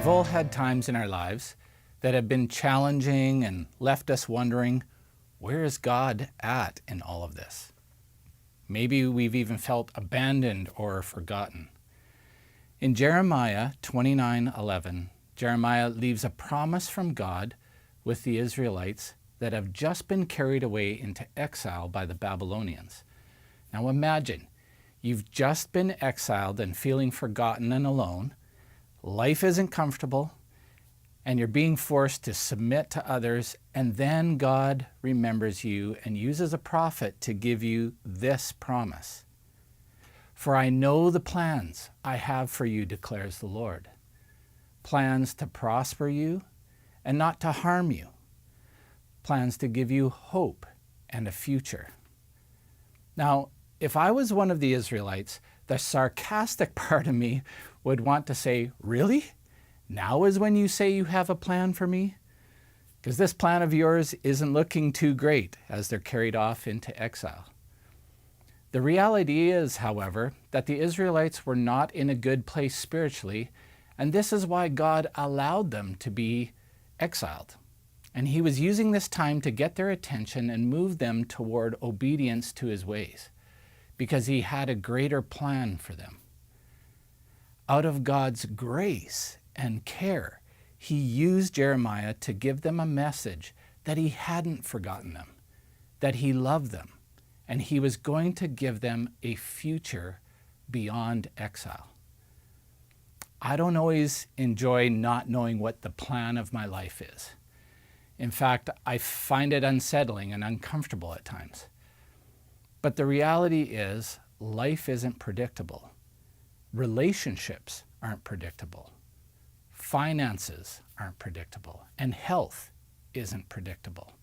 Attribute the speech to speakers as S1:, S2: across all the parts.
S1: We've all had times in our lives that have been challenging and left us wondering, where is God at in all of this? Maybe we've even felt abandoned or forgotten. In Jeremiah 29:11, Jeremiah leaves a promise from God with the Israelites that have just been carried away into exile by the Babylonians. Now imagine, you've just been exiled and feeling forgotten and alone. Life isn't comfortable, and you're being forced to submit to others, and then God remembers you and uses a prophet to give you this promise. For I know the plans I have for you, declares the Lord. Plans to prosper you and not to harm you. Plans to give you hope and a future. Now, if I was one of the Israelites, the sarcastic part of me would want to say, really? Now is when you say you have a plan for me? Because this plan of yours isn't looking too great as they're carried off into exile. The reality is, however, that the Israelites were not in a good place spiritually, and this is why God allowed them to be exiled. And he was using this time to get their attention and move them toward obedience to his ways, because he had a greater plan for them. Out of God's grace and care, he used Jeremiah to give them a message that he hadn't forgotten them, that he loved them, and he was going to give them a future beyond exile. I don't always enjoy not knowing what the plan of my life is. In fact, I find it unsettling and uncomfortable at times. But the reality is, life isn't predictable. Relationships aren't predictable. Finances aren't predictable. And health isn't predictable.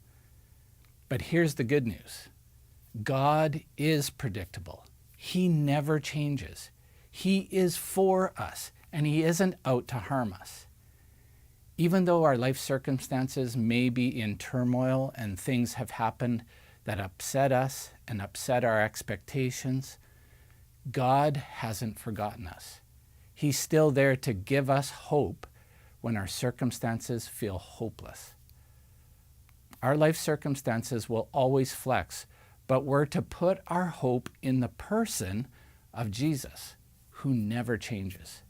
S1: But here's the good news. God is predictable. He never changes. He is for us, and he isn't out to harm us. Even though our life circumstances may be in turmoil and things have happened that upset us and upset our expectations, God hasn't forgotten us. He's still there to give us hope when our circumstances feel hopeless. Our life circumstances will always flex, but we're to put our hope in the person of Jesus, who never changes.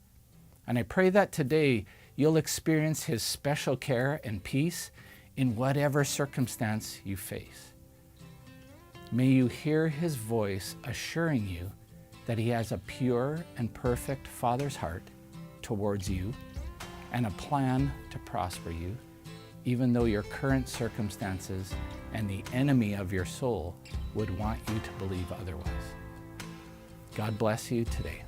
S1: And I pray that today you'll experience his special care and peace in whatever circumstance you face. May you hear his voice assuring you that he has a pure and perfect Father's heart towards you and a plan to prosper you, even though your current circumstances and the enemy of your soul would want you to believe otherwise. God bless you today.